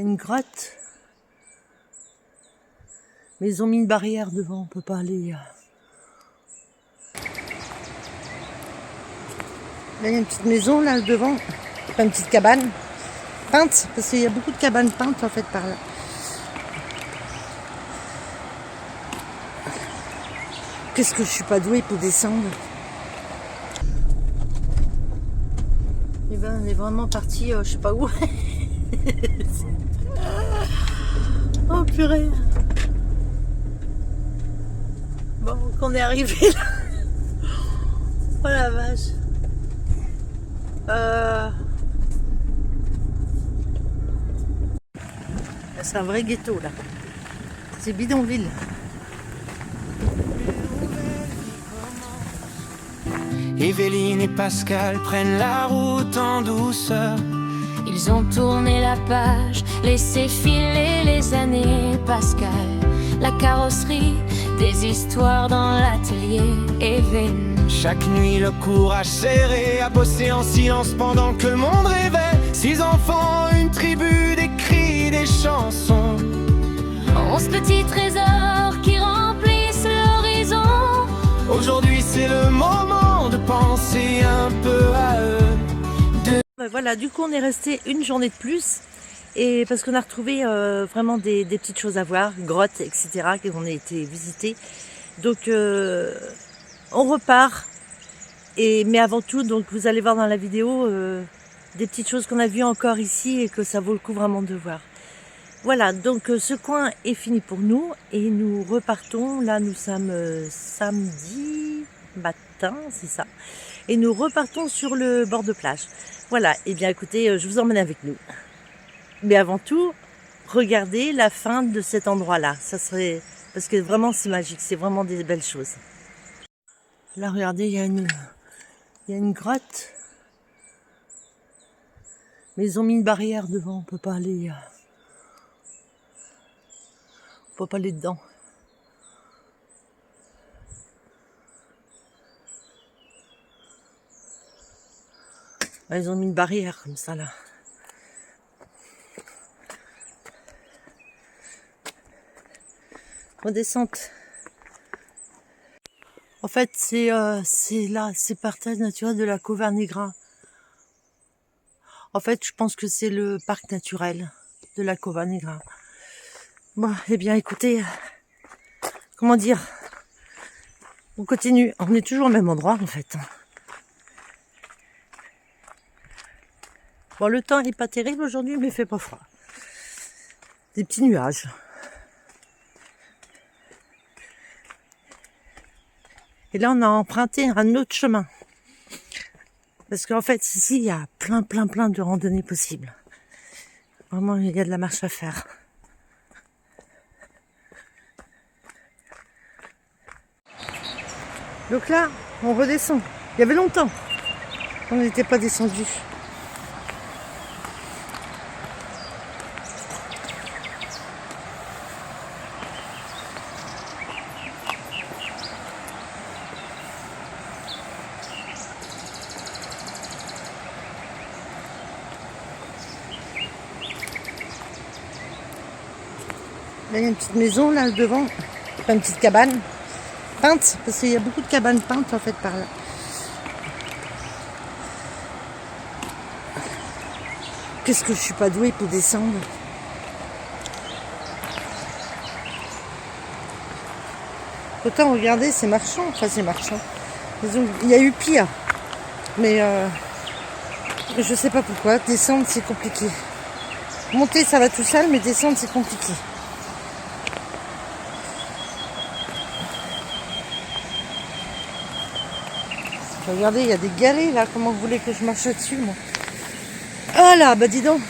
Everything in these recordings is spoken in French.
Une grotte, mais ils ont mis une barrière devant, on peut pas aller. Là, il y a une petite maison là devant, enfin une petite cabane peinte, parce qu'il y a beaucoup de cabanes peintes en fait par là. Qu'est-ce que je suis pas douée pour descendre. Et ben on est vraiment parti, je sais pas où. Oh purée. Bon, qu'on est arrivé là. Oh la vache. C'est un vrai ghetto là. C'est bidonville. Évelyne et Pascal prennent la route en douceur. Ils ont tourné la page, laissé filer les années. Pascal, la carrosserie, des histoires dans l'atelier. Évelyne, Chaque nuit le courage serré, à bosser en silence pendant que le monde rêvait. 6 enfants, une tribu, des cris, des chansons. 11 petits trésors qui remplissent l'horizon. Aujourd'hui c'est le moment de penser un peu à eux. Voilà, du coup on est resté une journée de plus. Et parce qu'on a retrouvé vraiment des petites choses à voir, grottes, etc. qui ont été visitées. Donc on repart. Mais avant tout, donc vous allez voir dans la vidéo des petites choses qu'on a vues encore ici et que ça vaut le coup vraiment de voir. Voilà, donc ce coin est fini pour nous et nous repartons. Là, nous sommes samedi matin, c'est ça. Et nous repartons sur le bord de plage. Voilà, et bien écoutez, je vous emmène avec nous. Mais avant tout, regardez la fin de cet endroit-là. Ça serait, parce que vraiment c'est magique, c'est vraiment des belles choses. Là, regardez, il y a une grotte. Mais ils ont mis une barrière devant, on peut pas aller dedans. Ils ont mis une barrière comme ça là. Redescente. En fait, c'est là, c'est partage naturel de la Cova Negra. En fait, je pense que c'est le parc naturel de la Cova Negra. Bon, eh bien, écoutez, comment dire, on continue. On est toujours au même endroit, en fait. Bon, le temps n'est pas terrible aujourd'hui, mais il fait pas froid. Des petits nuages. Et là, on a emprunté un autre chemin. Parce qu'en fait, ici, il y a plein de randonnées possibles. Vraiment, il y a de la marche à faire. Donc là, on redescend. Il y avait longtemps. On n'était pas descendu. Là, il y a une petite maison là devant, enfin une petite cabane peinte, parce qu'il y a beaucoup de cabanes peintes en fait par là. Qu'est-ce que je suis pas douée pour descendre. Autant regardez, c'est marchand, enfin c'est marchand. Il y a eu pire, mais je sais pas pourquoi. Descendre c'est compliqué. Monter ça va tout seul, mais descendre c'est compliqué. Regardez, il y a des galets là, comment vous voulez que je marche dessus moi? Ah là, bah dis donc.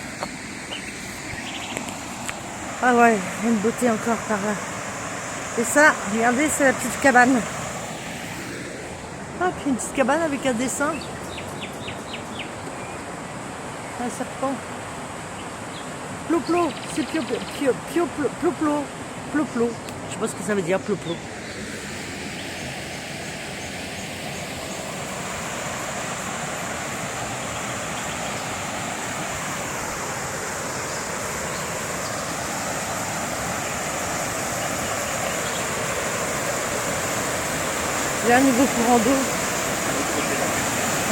Ah ouais, il y a une beauté encore par là. Et ça, regardez, c'est la petite cabane. Ah, puis une petite cabane avec un dessin. Un serpent. Ploplo, c'est ploplo. Ploplo. Je sais pas ce que ça veut dire, ploplo. J'ai un nouveau courant d'eau.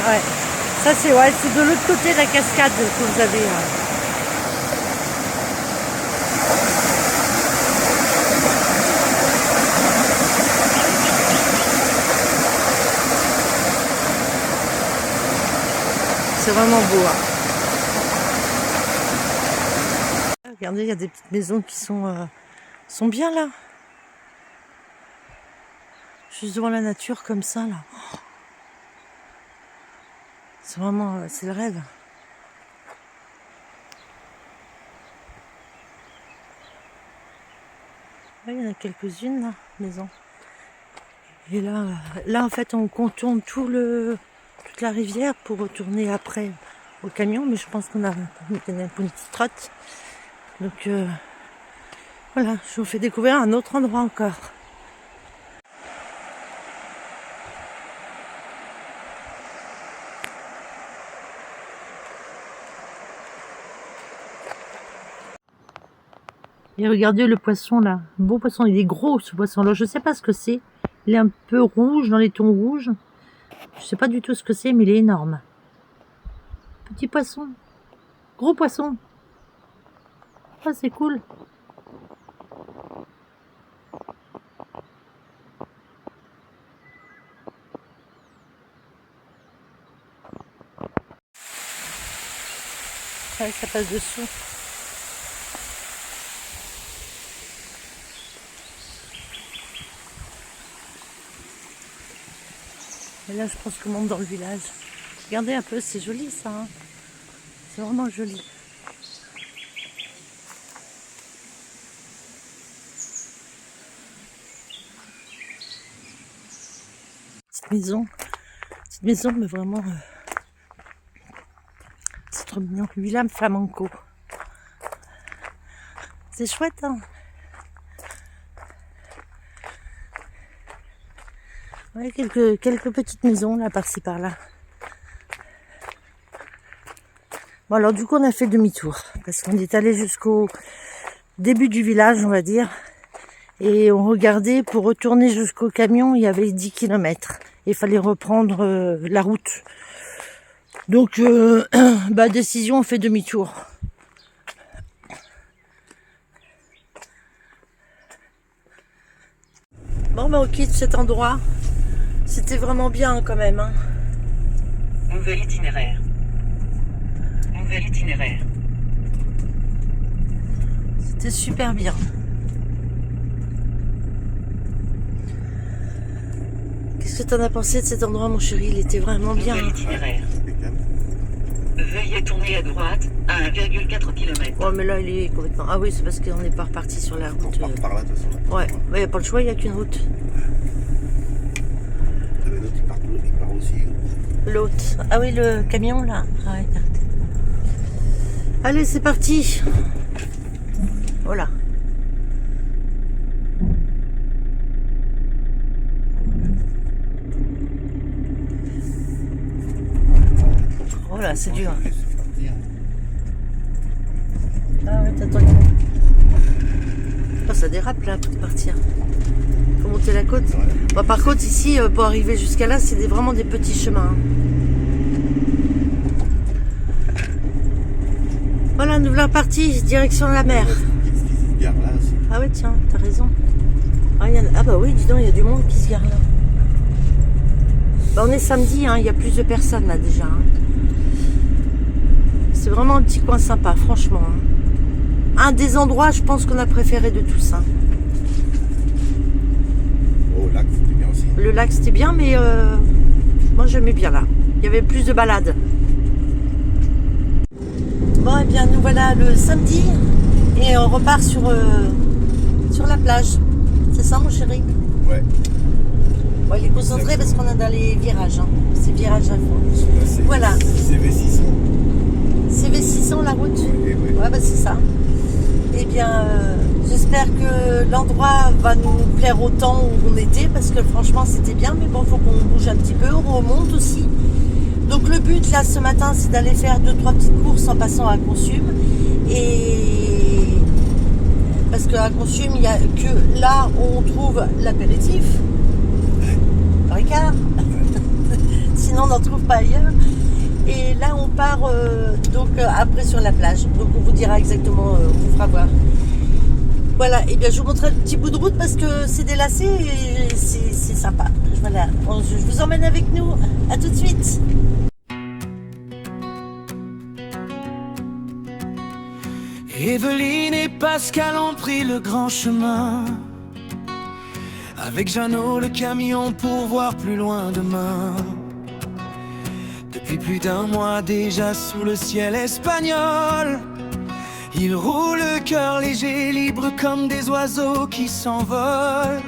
Ouais. Ça c'est ouais, c'est de l'autre côté de la cascade que vous avez. C'est vraiment beau. Hein. Regardez, il y a des petites maisons qui sont bien là. Juste devant la nature comme ça là. C'est vraiment, c'est le rêve. Là, il y en a quelques-unes là, maisons. Et là en fait on contourne toute la rivière pour retourner après au camion, mais je pense qu'on a une petite trotte. Donc voilà, je vous fais découvrir un autre endroit encore. Et regardez le poisson là, beau poisson, il est gros ce poisson là, je sais pas ce que c'est, il est un peu rouge, dans les tons rouges, je sais pas du tout ce que c'est mais il est énorme. Petit poisson, gros poisson, ah c'est cool. Ouais, ça passe dessous. Et là, je pense qu'on monte dans le village. Regardez un peu, c'est joli ça. Hein, c'est vraiment joli. Petite maison, mais vraiment, c'est trop mignon. Villa Flamenco. C'est chouette, hein. Ouais, quelques petites maisons là par-ci par-là. Bon alors du coup on a fait demi-tour parce qu'on est allé jusqu'au début du village on va dire et on regardait pour retourner jusqu'au camion, il y avait 10 km. Il fallait reprendre la route. Donc décision, on fait demi-tour. Bon on quitte cet endroit. C'était vraiment bien quand même. Hein. Nouvel itinéraire. Nouvel itinéraire. C'était super bien. Qu'est-ce que t'en as pensé de cet endroit mon chéri? Il était vraiment bien. Nouvel itinéraire. Veuillez tourner à droite à 1,4 km. Oh mais là il est complètement... Ah oui c'est parce qu'on n'est pas reparti sur la route. On part par là de toute façon. Ouais, il n'y a pas le choix, il n'y a qu'une route. Il part aussi. L'autre. Ah oui, le camion là. Ah ouais, regardez. Allez, c'est parti. Voilà. Voilà, c'est dur. Ah ouais, t'attends. Oh, ça dérape là pour partir. Faut monter la côte. Bon, par contre ici pour arriver jusqu'à là c'est vraiment des petits chemins. Voilà, nous voilà partis direction la mer. Ah ouais tiens, t'as raison. Ah bah oui, dis donc, il y a du monde qui se gare là. Bah, on est samedi, hein, il y a plus de personnes là déjà. Hein. C'est vraiment un petit coin sympa, franchement. Hein. Un des endroits, je pense qu'on a préféré de tous. Hein. Oh, le lac, c'était bien aussi. Le lac, c'était bien, mais moi, j'aimais bien là. Il y avait plus de balades. Bon, et bien, nous voilà le samedi et on repart sur la plage. C'est ça, mon chéri? Ouais. Bon, il est concentré parce qu'on est dans les virages. Hein. C'est virage à fond. Voilà. CV600. CV600, la route? Oui. Ouais, bah c'est ça. Eh bien, j'espère que l'endroit va nous plaire autant où on était, parce que franchement, c'était bien, mais bon, il faut qu'on bouge un petit peu, on remonte aussi. Donc le but, là, ce matin, c'est d'aller faire 2-3 petites courses en passant à Consum. Et parce qu'à Consum, il n'y a que là où on trouve l'apéritif. 3h15. Sinon, on n'en trouve pas ailleurs. Et là, on part après sur la plage. Donc, on vous dira exactement, on vous fera voir. Voilà, et bien je vous montre un petit bout de route parce que c'est délacé et c'est sympa. Voilà, je vous emmène avec nous. À tout de suite. Evelyne et Pascal ont pris le grand chemin. Avec Jeannot le camion pour voir plus loin demain. Depuis plus d'un mois déjà sous le ciel espagnol, ils roulent le cœur léger, libre comme des oiseaux qui s'envolent.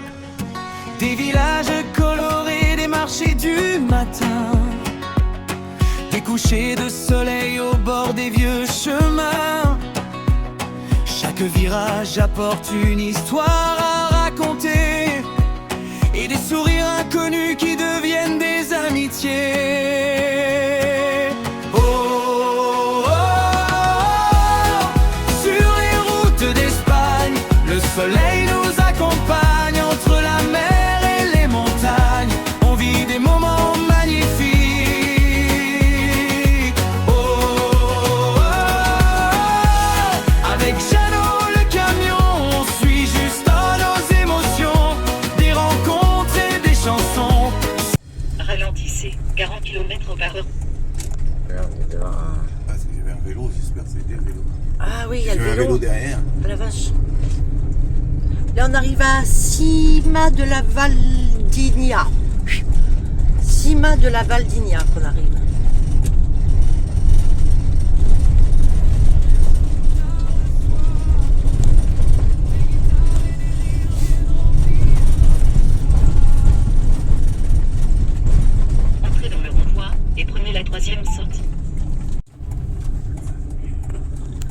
Des villages colorés, des marchés du matin, des couchers de soleil au bord des vieux chemins. Chaque virage apporte une histoire à raconter et des sourires inconnus qui deviennent des amitiés. Oh, oh, oh, sur les routes d'Espagne, le soleil nous accompagne entre la mer et les montagnes. On vit des moments magnifiques. Oh, oh, oh, avec Jeannot le camion, on suit juste nos émotions, des rencontres et des chansons. Ralentissez, 40 km/h. Ah, il y avait un vélo, j'espère que c'était le vélo. Ah oui, il y a Il y le avait un vélo. vélo derrière. Oh la vache. Là, on arrive à Cima de la Valdigna. Cima de la Valdigna qu'on arrive. Entrez dans le renvoi et prenez la 3e sortie.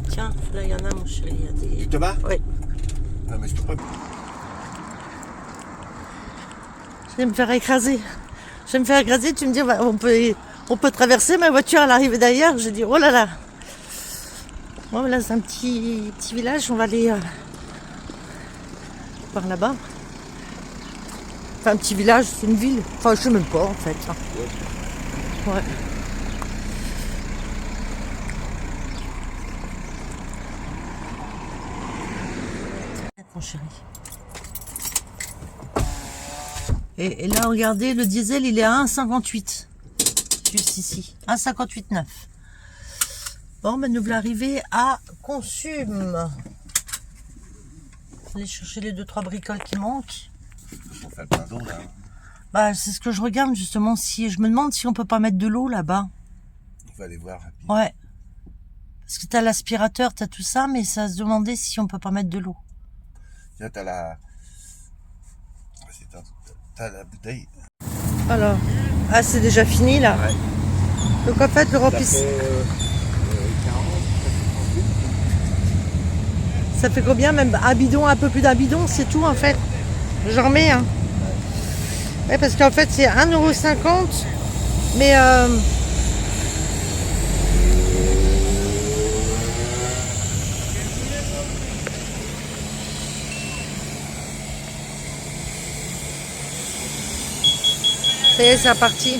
Tiens, là, il y en a, mon chéri. Il y a des... Tu te bats? Oui. Non, mais je peux pas. Je vais me faire écraser. Je vais me faire écraser, tu me dis, on peut traverser, ma voiture, elle arrive d'ailleurs. J'ai dit, oh là là. Bon, là, c'est un petit village, on va aller par là-bas. Enfin, un petit village, c'est une ville. Enfin, je sais même pas, en fait. Ouais. Mon chéri. Et là, regardez, le diesel, il est à 1,58. Juste ici. 1,58,9. Bon, ben nous voilà arrivés à Consume. Aller chercher les 2-3 bricoles qui manquent. On fait plein d'eau là. Bah, c'est ce que je regarde justement. Si je me demande si on peut pas mettre de l'eau là-bas. On va aller voir rapidement. Ouais. Parce que t'as l'aspirateur, t'as tout ça, mais ça se demandait si on peut pas mettre de l'eau. Tiens, t'as la. T'as la bouteille. Alors, ah, c'est déjà fini là. Ouais. Donc en fait, le remplissage. Ça fait combien même un bidon, un peu plus d'un bidon, c'est tout en fait. J'en remets hein. Ouais, parce qu'en fait c'est 1,50 €. Mais ça y est, c'est reparti.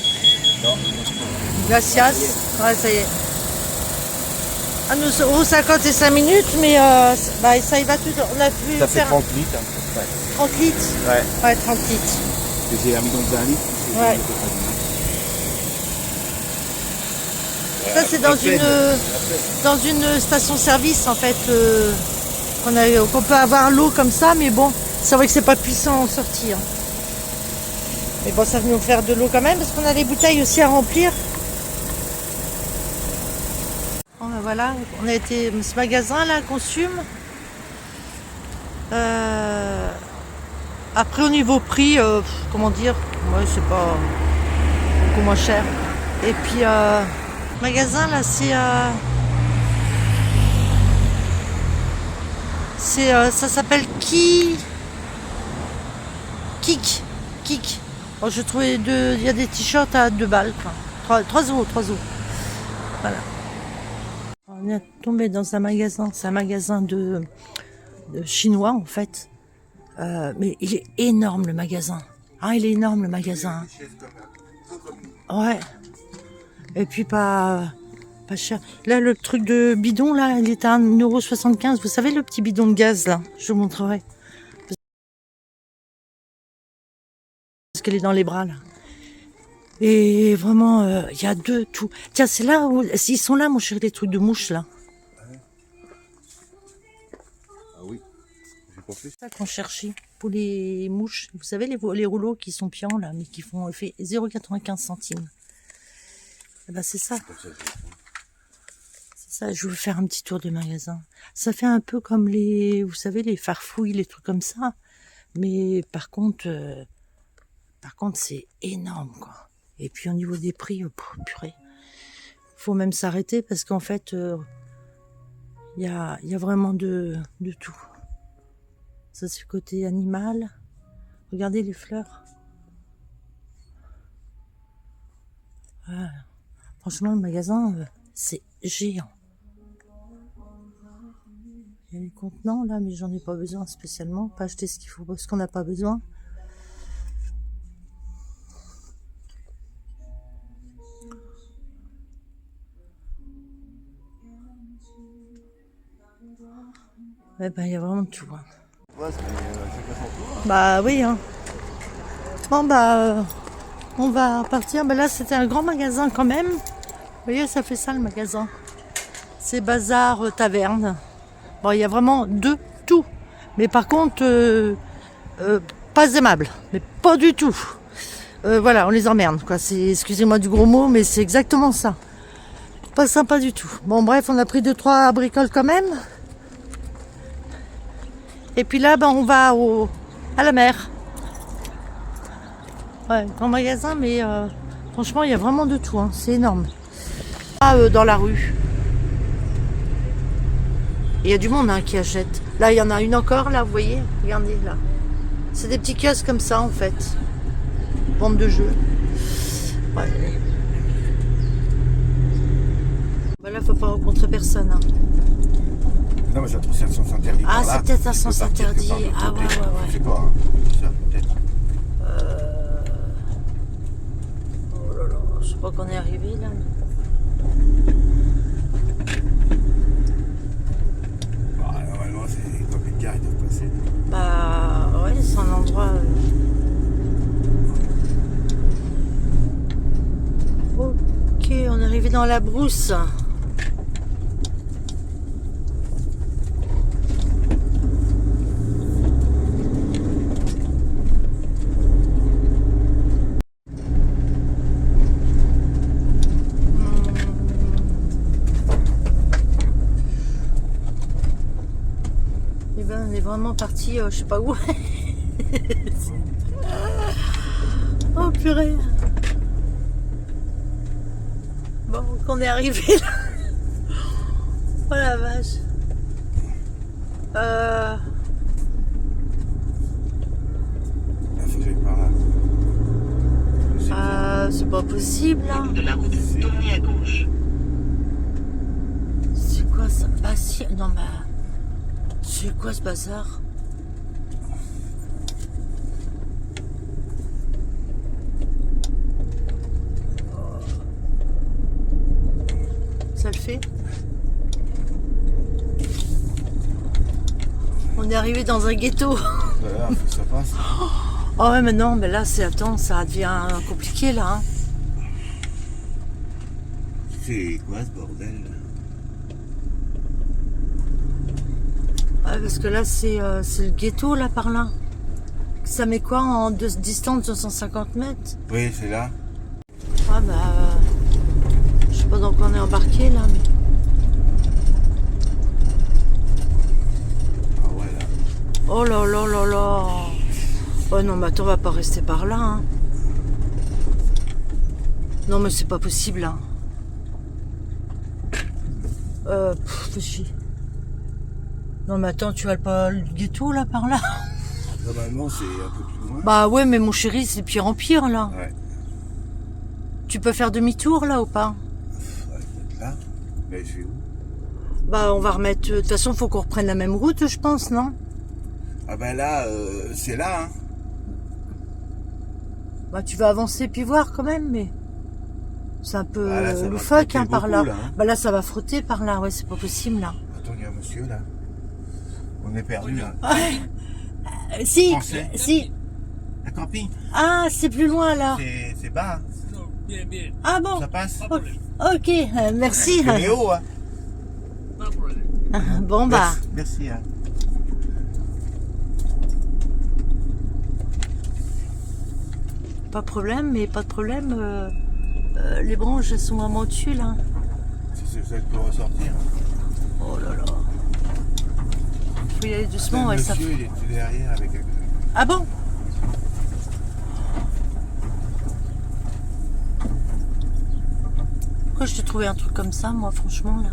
Gracias. Ouais, ça y est. 1,50 € et 5 minutes, mais bah, ça y va tout. On a pu Ça fait faire 30 litres. Hein. 30 litres. Ouais. Ouais, 30 litres. J'ai un bidon de 1 litre. Ouais. Ça c'est dans une station-service en fait qu'on peut avoir l'eau comme ça, mais bon, c'est vrai que c'est pas puissant en sortie. Hein. Mais bon, ça va nous faire de l'eau quand même parce qu'on a les bouteilles aussi à remplir. Bon, ben voilà, on a été ce magasin là, Consume. Après au niveau prix, comment dire, ouais, c'est pas beaucoup moins cher. Et puis magasin là, ça s'appelle Kik. Bon, je trouvais il y a des t-shirts à 2 balles, 3 €. Voilà. On est tombé dans un magasin, c'est un magasin de chinois en fait. Mais il est énorme le magasin. Ah, il est énorme le magasin. Des chaises comme Ouais. Et puis pas cher. Là, le truc de bidon, là, il est à 1,75 €. Vous savez, le petit bidon de gaz, là, je vous montrerai. Parce qu'elle est dans les bras, là. Et vraiment, il y a de tout. Tiens, c'est là où... Ils sont là, mon chéri, les trucs de mouches, là. Ah oui, j'ai pas fait. C'est ça qu'on cherchait pour les mouches. Vous savez, les rouleaux qui sont piants, là, mais qui font fait 0,95 centimes. Eh ben, c'est ça. C'est ça, je vais faire un petit tour de magasin. Ça fait un peu comme les, vous savez, les farfouilles, les trucs comme ça. Mais par contre c'est énorme, quoi. Et puis au niveau des prix, purée. Faut même s'arrêter parce qu'en fait, il y a vraiment de tout. Ça, c'est le côté animal. Regardez les fleurs. Voilà. Franchement, le magasin, c'est géant. Il y a les contenants là, mais j'en ai pas besoin spécialement. Pas acheter ce qu'il faut parce qu'on n'a pas besoin. Ouais, ben, il y a vraiment de tout. Hein. Ouais, chacun son tour. Bah oui. Hein. Bon, bah, on va partir. Bah, là, c'était un grand magasin quand même. Vous voyez, ça fait ça le magasin. C'est Bazar Taverne. Bon, il y a vraiment de tout. Mais par contre, pas aimable. Mais pas du tout. Voilà, on les emmerde, quoi. Excusez-moi du gros mot, mais c'est exactement ça. Pas sympa du tout. Bon, bref, on a pris 2-3 bricoles quand même. Et puis là, ben, on va à la mer. Ouais, grand magasin, mais franchement, il y a vraiment de tout. Hein. C'est énorme. Dans la rue. Il y a du monde qui achète. Là, il y en a une encore, là, vous voyez. Regardez, là. C'est des petits kiosques comme ça, en fait. Vente de jeux. Ouais. Voilà, faut pas rencontrer personne. Hein. Non, mais ça trouve ça sens interdit. Ah, par là. c'est peut-être un Tu peux sens partir que interdit. par l'autre Ah, côté. ouais. Je sais pas. Hein. Ça, peut-être. Oh là là, je sais pas qu'on est arrivé là. Bah, normalement, c'est combien de gars ils doivent passer. Bah ouais, c'est un endroit. Ok, on est arrivé dans la brousse. Et ben, on est vraiment parti, je sais pas où. Oh purée. Bon, qu'on est arrivé là. Oh la vache. Là, faut que j'aille par là. Je sais que C'est pas possible là. Au bout de la route, tournez à gauche. C'est quoi ça? Ah si, non bah. C'est quoi ce bazar? Ça le fait? On est arrivé dans un ghetto. voilà, faut que ça passe. Oh ouais, mais non, mais là, attends, ça devient compliqué là. Hein. C'est quoi ce bordel là? Ouais, parce que là, c'est le ghetto là par là. Ça met quoi en distance de 150 mètres? Oui, c'est là. Ah bah. Je sais pas dans quoi on est embarqué là, mais. Ah ouais, là. Oh là là là là. Oh non, mais attends, on va pas rester par là. Hein. Non, mais c'est pas possible. Hein. Fais chier. Non, mais attends, tu vas pas le ghetto là par là? Normalement, c'est un peu plus loin. Bah ouais, mais mon chéri, c'est de pire en pire là. Ouais. Tu peux faire demi-tour là ou pas? Ouais, peut-être là. Mais je suis où? Bah on va remettre. De toute façon, faut qu'on reprenne la même route, je pense, non? Ah ben là, c'est là, hein. Bah, tu vas avancer puis voir quand même, mais c'est un peu Ah, là, ça va loufoque hein, frotter par là. beaucoup, là, hein. Bah là, ça va frotter par là, ouais, c'est pas possible là. Attends, il y a un monsieur là. On est perdu là. Si, Français. si. Un camping. Ah, c'est plus loin là. C'est bas. Ah bon. Ça passe. Ok, merci. C'est haut, hein. Bon bah, Merci. Hein. pas de problème, mais pas de problème. Les branches elles sont vraiment dessus là. Si c'est ça qui peut ressortir. Oh là là. Faut y aller doucement, Le ouais, ça. monsieur, il était derrière avec un... Ah bon? Pourquoi je t'ai trouvé un truc comme ça, moi, franchement, là?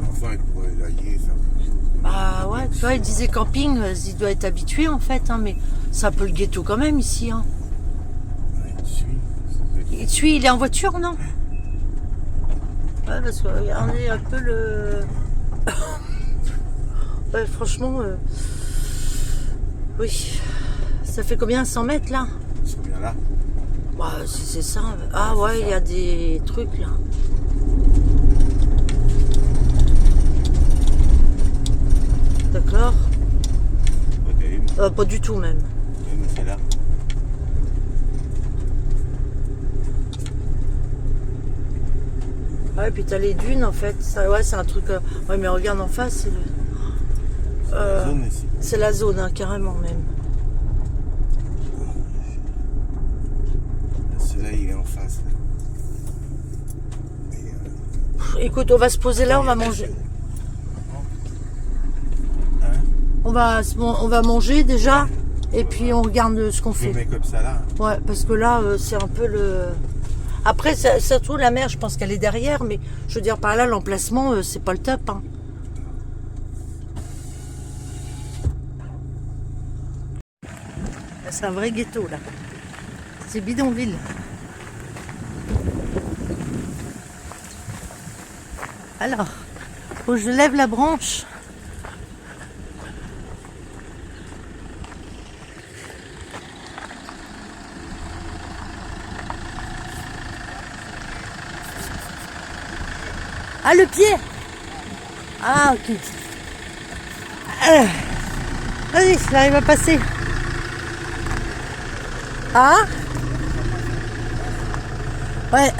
Enfin, il pourrait l'ailler, faire quelque chose. Bah ouais, tu vois, il disait camping, il doit être habitué, en fait, hein, mais c'est un peu le ghetto quand même, ici, hein. Ouais, il suit. Il te suit, il est en voiture, non? Ouais, parce que regardez un peu le... ouais, franchement, oui. Ça fait combien, 100 mètres, là? Il se revient là. Bah, si c'est ça. Ah ouais, il y a des trucs, là. D'accord. Ok, Pas du tout, même. mais c'est là. Ouais, puis t'as les dunes, en fait. Ça, ouais, c'est un truc... Ouais, mais regarde en face, c'est le... La zone ici. c'est la zone, hein, carrément, même. Celui-là, il est en face. Là. Et, Écoute, on va se poser là, on va manger. Hein? On va manger déjà, et puis on regarde ce qu'on Je le fait. mets comme ça là. Ouais, parce que là, c'est un peu le... Après, ça se trouve, la mer, je pense qu'elle est derrière, mais je veux dire, par là, l'emplacement, c'est pas le top. Hein. C'est un vrai ghetto, là. C'est bidonville. Alors, faut que je lève la branche. Ah, le pied. Ah, ok. Vas-y, j'arrive à passer. Ah? Ouais.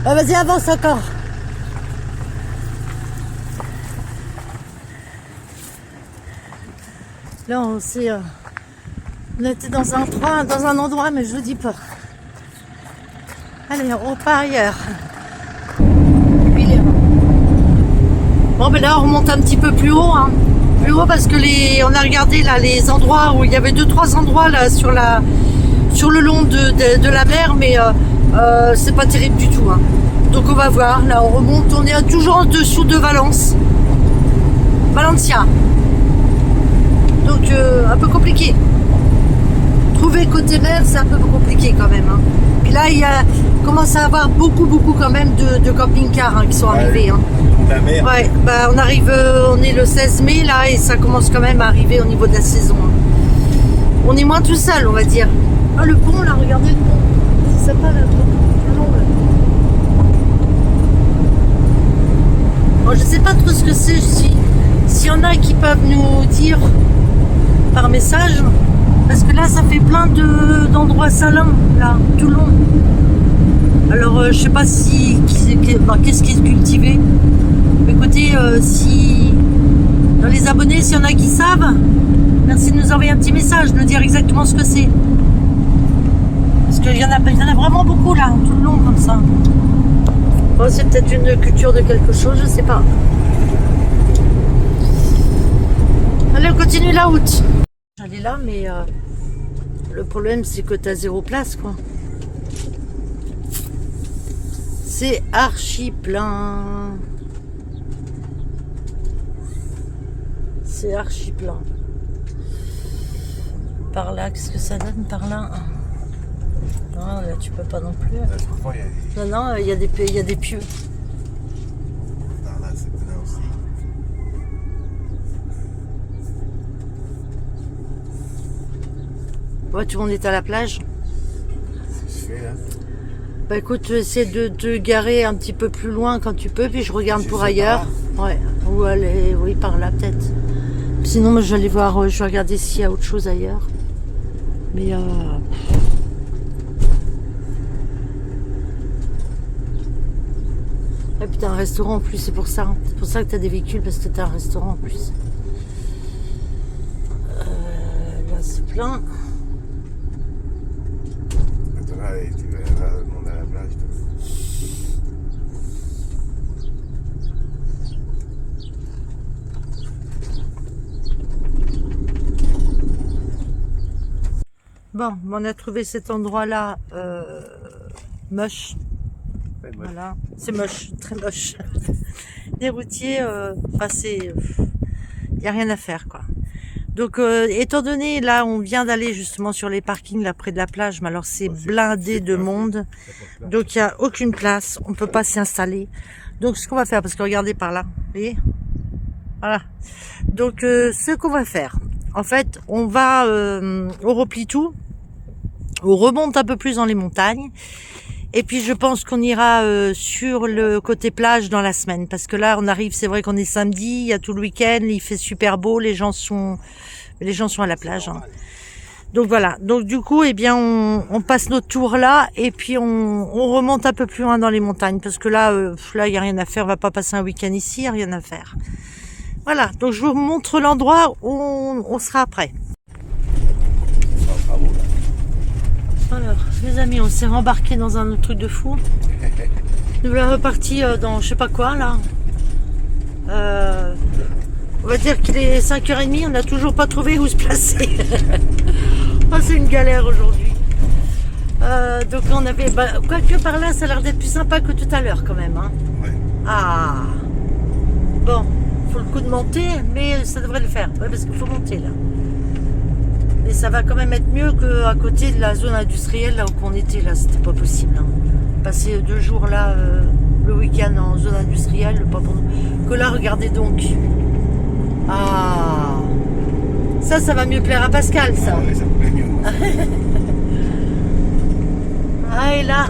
Ah, vas-y, avance encore. Là, on s'est... on était dans un endroit, mais je le dis pas. Allez, on repart ailleurs. Bon, ben là, on remonte un petit peu plus haut, hein. Plus haut parce que on a regardé là les endroits où il y avait 2-3 endroits là sur le long de la mer, mais c'est pas terrible du tout, hein. Donc on va voir. Là, on remonte. On est toujours en dessous de Valencia. Donc un peu compliqué. Trouver côté mer, c'est un peu compliqué quand même, hein. Puis là, il commence à avoir beaucoup quand même de camping-cars, hein, qui sont arrivés, hein. La mer. Ouais, bah on arrive, on est le 16 mai là et ça commence quand même à arriver au niveau de la saison, hein. On est moins tout seul, on va dire. Ah, le pont là, regardez le pont. C'est sympa là, le long là. Bon, je sais pas trop ce que c'est, s'il y en a qui peuvent nous dire par message, parce que là ça fait plein d'endroits salins là, tout le long. Alors je sais pas qu'est-ce qui est cultivé. Écoutez, si dans les abonnés, s'il y en a qui savent, merci de nous envoyer un petit message, de nous dire exactement ce que c'est. Parce qu'il y en a vraiment beaucoup là, tout le long comme ça. Bon, c'est peut-être une culture de quelque chose, je sais pas. Allez, on continue la route. J'allais là, mais le problème c'est que t'as 0 place, quoi. C'est archi plein. C'est archi plein. Par là, qu'est-ce que ça donne par là? Non, là tu peux pas non plus. Là, je crois qu'il y a des... Non, il y a des pieux. Par là, c'est là aussi. Ouais, tout le monde est à la plage. fais là? Bah écoute, essaie de te garer un petit peu plus loin quand tu peux, puis je regarde Je pour sais ailleurs. Ouais, ou aller, oui, par là peut-être. Sinon, moi je vais aller voir, je vais regarder s'il y a autre chose ailleurs. Mais et puis t'as un restaurant en plus, c'est pour ça. C'est pour ça que t'as des véhicules, parce que t'as un restaurant en plus. Là c'est plein. Attends là, et tu vas demander à la plage. Toi. Bon, on a trouvé cet endroit-là moche. Ouais, moi, Voilà, c'est moche, très moche. Les routiers, enfin c'est, y a rien à faire quoi. Donc, étant donné là, on vient d'aller justement sur les parkings là près de la plage, mais alors c'est blindé de monde, donc il y a aucune place, on peut pas s'y installer. Donc ce qu'on va faire, parce que regardez par là, vous voyez, voilà. Donc ce qu'on va faire, en fait, on va, on replie tout, on remonte un peu plus dans les montagnes. Et puis je pense qu'on ira sur le côté plage dans la semaine, parce que là on arrive, c'est vrai qu'on est samedi, il y a tout le week-end, il fait super beau, les gens sont à la plage. Hein. Donc voilà, donc du coup eh bien on passe notre tour là et puis on remonte un peu plus loin dans les montagnes, parce que là là il y a rien à faire, on va pas passer un week-end ici, il y a rien à faire. Voilà, donc je vous montre l'endroit où on sera après. Alors, les amis, on s'est rembarqué dans un autre truc de fou. Nous voilà repartis dans je sais pas quoi là. On va dire qu'il est 5h30, on n'a toujours pas trouvé où se placer. Oh, c'est une galère aujourd'hui. Donc on avait, quoique par là, ça a l'air d'être plus sympa que tout à l'heure quand même. Hein. ouais. Ah, bon, faut le coup de monter, mais ça devrait le faire. Ouais, parce qu'il faut monter là. Et ça va quand même être mieux qu'à côté de la zone industrielle là où on était là, c'était pas possible. Hein. Passer 2 jours là, le week-end en zone industrielle, pas pour nous. Que là, regardez donc. Ah, ça va mieux plaire à Pascal, ça. Ah, ouais, ça me plaît mieux. Ah, et là.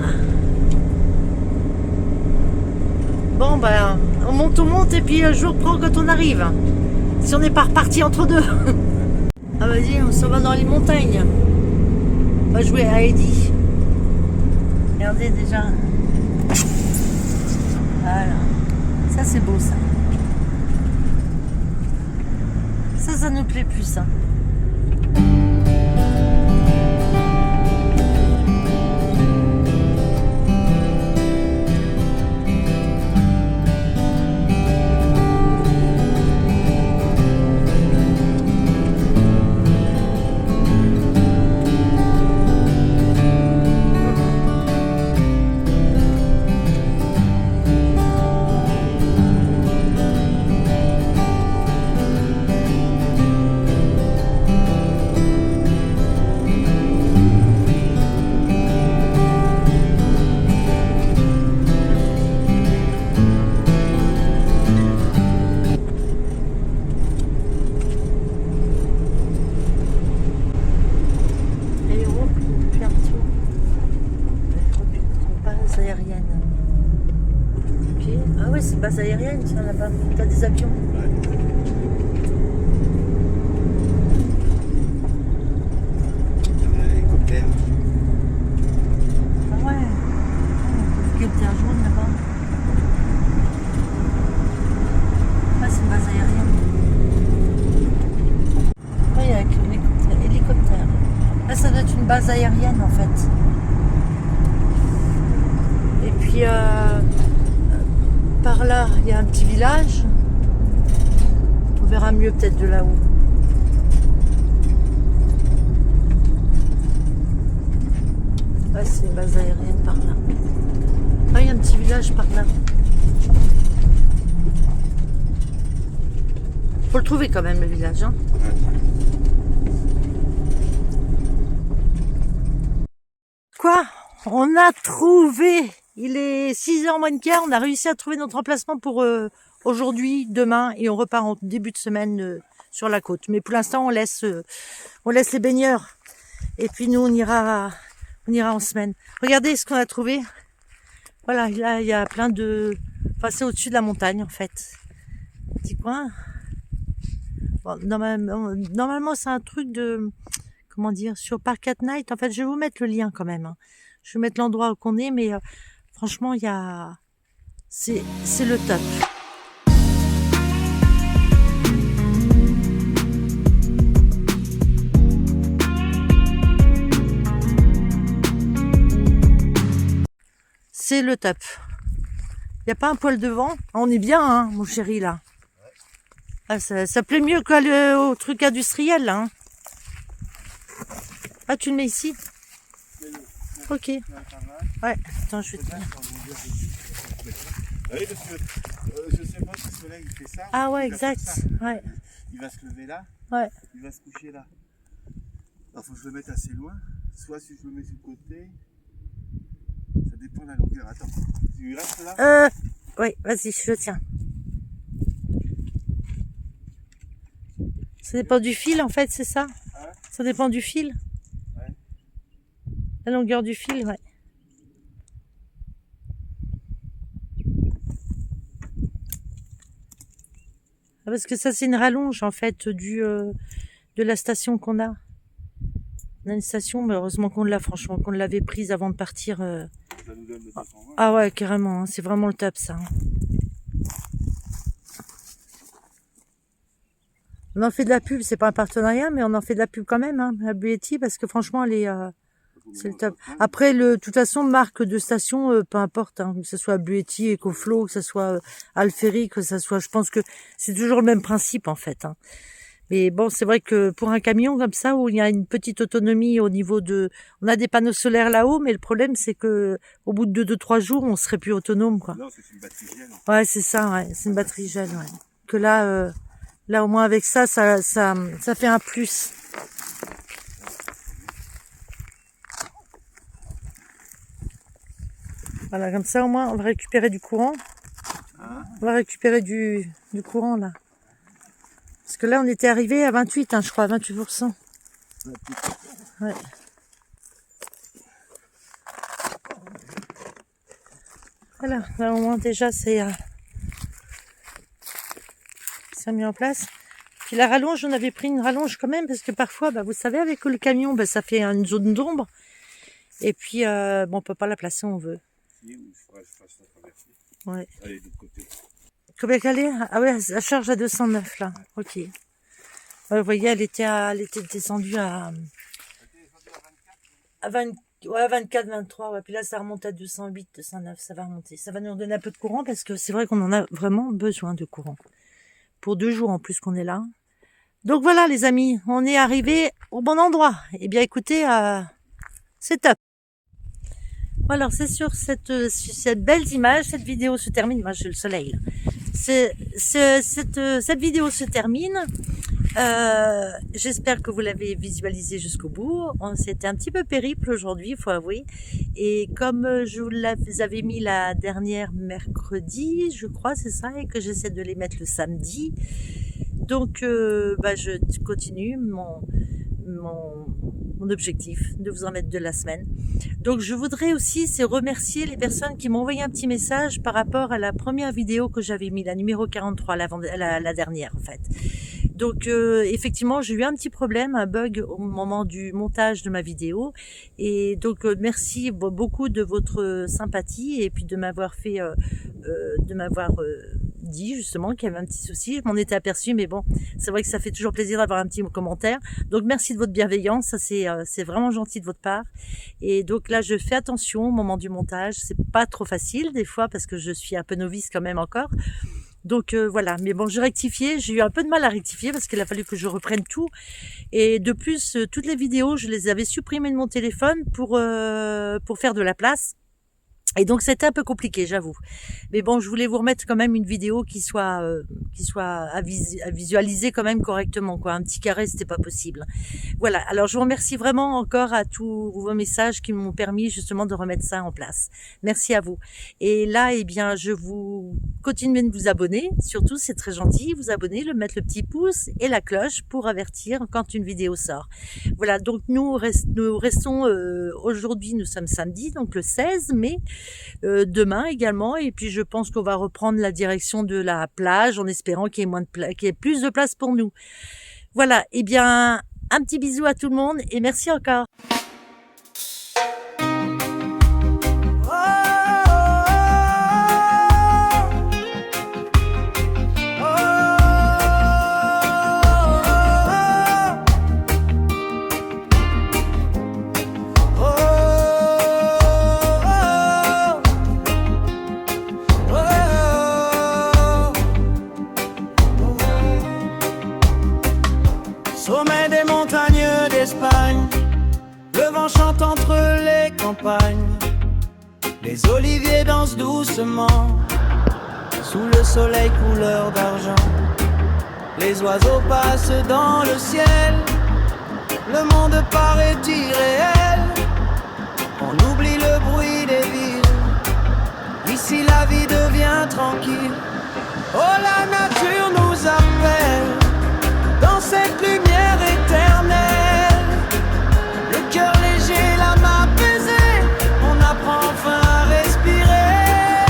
Bon, ben, on monte et puis je vous reprends quand on arrive. Si on n'est pas reparti entre deux. Ah vas-y, on s'en va dans les montagnes. On va jouer à Eddie. Regardez déjà. Voilà. Ça c'est beau ça. Ça nous plaît plus ça. C'est une base aérienne, tiens là-bas. T'as des avions. Ouais. Un hélicoptère. Ah ouais. Hélicoptère jaune là-bas. Ah, c'est une base aérienne. Oui, avec l'hélicoptère. Là, ça doit être une base aérienne en fait. Et puis, par là, il y a un petit village. On verra mieux peut-être de là-haut. Ouais, c'est une base aérienne par là. Ah, il y a un petit village par là. Faut le trouver quand même, le village. Hein. Quoi? On a trouvé! Il est 6h moins le quart, on a réussi à trouver notre emplacement pour aujourd'hui, demain, et on repart en début de semaine sur la côte. Mais pour l'instant, on laisse les baigneurs. Et puis nous, on ira On ira en semaine. Regardez ce qu'on a trouvé. Voilà, là, il y a plein de... Enfin, c'est au-dessus de la montagne, en fait. Petit coin. Bon, normalement, c'est un truc de... Comment dire? Sur Park at Night. En fait, je vais vous mettre le lien quand même. Hein. Je vais mettre l'endroit où on est, mais franchement, il y a... C'est le top. C'est le top. Il n'y a pas un poil de vent. On est bien, hein, mon chéri, là. Ah, ça plaît mieux qu'au truc industriel, là. Hein. Ah, tu le mets ici? Ok. Ouais, attends, je vais te dire. Oui, parce que je sais pas si le soleil il fait ça. Ah ouais, il va faire exact. ça. Ouais. Il va se lever là. Ouais. Il va se coucher là. Alors faut que je le mette assez loin. Soit si je le mets sur le côté. Ça dépend de la longueur. Attends. Tu restes là? Ouais, vas-y, je le tiens. Ça dépend du fil, en fait, c'est ça? Hein? Ça dépend du fil? Ouais. La longueur du fil, ouais. Ah, parce que ça, c'est une rallonge, en fait, de la station qu'on a. On a une station, mais heureusement qu'on l'a, franchement, qu'on l'avait prise avant de partir. Ça nous donne le 220. Ah ouais, carrément, hein, c'est vraiment le top, ça. Hein. On en fait de la pub, c'est pas un partenariat, mais on en fait de la pub quand même, hein, à Bluetti, parce que franchement, elle est, c'est le top. Après, de toute façon, marque de station, peu importe, hein, que ce soit Bluetti, Ecoflow, que ce soit Alferi, que ce soit, je pense que c'est toujours le même principe, en fait. Hein. Mais bon, c'est vrai que pour un camion comme ça, où il y a une petite autonomie au niveau de... On a des panneaux solaires là-haut, mais le problème, c'est que au bout de 2-3 jours, on serait plus autonome, quoi. Non, c'est une batterie gel. Ouais, c'est ça, ouais. C'est une batterie gel, ouais. Que là, là, au moins, avec ça fait un plus. Voilà, comme ça, au moins, on va récupérer du courant. On va récupérer du courant, là. Parce que là, on était arrivé à 28, hein, je crois, 28%. Ouais. Voilà, là, au moins, déjà, c'est mis en place. Puis la rallonge, on avait pris une rallonge quand même, parce que parfois, bah, vous savez, avec le camion, bah, ça fait une zone d'ombre. Et puis, bon, on peut pas la placer où on veut. Si, ou je fasse la traversée. Ouais. Allez, de l'autre côté. Combien qu'elle est? Ah ouais, la charge à 209 là. Ok. Ouais, vous voyez, elle était descendue à 20, ouais, 24, 23. Ouais. Puis là, ça remonte à 208, 209. Ça va remonter. Ça va nous donner un peu de courant parce que c'est vrai qu'on en a vraiment besoin de courant. Pour 2 jours en plus qu'on est là. Donc voilà, les amis, on est arrivé au bon endroit. Eh bien, écoutez, c'est top. Alors, c'est sur cette belle image, cette vidéo se termine. Moi, j'ai le soleil. Là. Cette vidéo se termine. J'espère que vous l'avez visualisé jusqu'au bout. C'était un petit peu périple aujourd'hui, il faut avouer. Et comme je vous avais mis la dernière mercredi, je crois, c'est ça, et que j'essaie de les mettre le samedi. Donc, bah, je continue mon objectif de vous en mettre de la semaine. Donc je voudrais aussi remercier les personnes qui m'ont envoyé un petit message par rapport à la première vidéo que j'avais mis, la numéro 43, la dernière en fait. Donc effectivement j'ai eu un petit problème, un bug au moment du montage de ma vidéo et donc merci beaucoup de votre sympathie et puis de m'avoir fait dit justement qu'il y avait un petit souci. Je m'en étais aperçue, mais bon, c'est vrai que ça fait toujours plaisir d'avoir un petit commentaire. Donc merci de votre bienveillance, ça c'est vraiment gentil de votre part. Et donc là, je fais attention au moment du montage. C'est pas trop facile des fois parce que je suis un peu novice quand même encore. Donc voilà, mais bon, j'ai rectifié. J'ai eu un peu de mal à rectifier parce qu'il a fallu que je reprenne tout. Et de plus, toutes les vidéos, je les avais supprimées de mon téléphone pour faire de la place. Et donc c'était un peu compliqué, j'avoue. Mais bon, je voulais vous remettre quand même une vidéo qui soit à visualiser quand même correctement, quoi. Un petit carré, c'était pas possible. Voilà. Alors je vous remercie vraiment encore à tous vos messages qui m'ont permis justement de remettre ça en place. Merci à vous. Et là, eh bien, je vous continuez de vous abonner. Surtout, c'est très gentil, vous abonner, mettre le petit pouce et la cloche pour avertir quand une vidéo sort. Voilà. Donc nous restons aujourd'hui, nous sommes samedi, donc le 16 mai. Demain également, et puis je pense qu'on va reprendre la direction de la plage en espérant qu'il y ait plus de place pour nous. Voilà, et bien un petit bisou à tout le monde et merci encore. Sommet des montagnes d'Espagne, le vent chante entre les campagnes. Les oliviers dansent doucement, sous le soleil couleur d'argent. Les oiseaux passent dans le ciel, le monde paraît irréel. On oublie le bruit des villes, ici la vie devient tranquille. Oh, la nature nous appelle dans cette lumière éternelle. Le cœur léger, l'âme apaisée, on apprend enfin à respirer.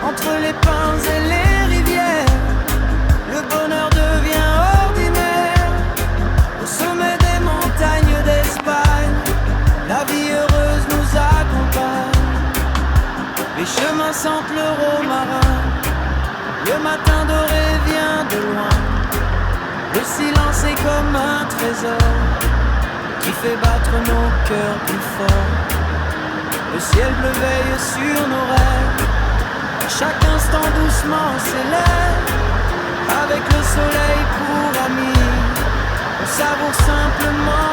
Entre les pins et les rivières, le bonheur devient ordinaire. Au sommet des montagnes d'Espagne, la vie heureuse nous accompagne. Les chemins sentent le romarin, le matin doré vient de loin. Le silence est comme un trésor qui fait battre nos cœurs plus fort. Le ciel bleu veille sur nos rêves, chaque instant doucement s'élève. Avec le soleil pour ami, on savoure simplement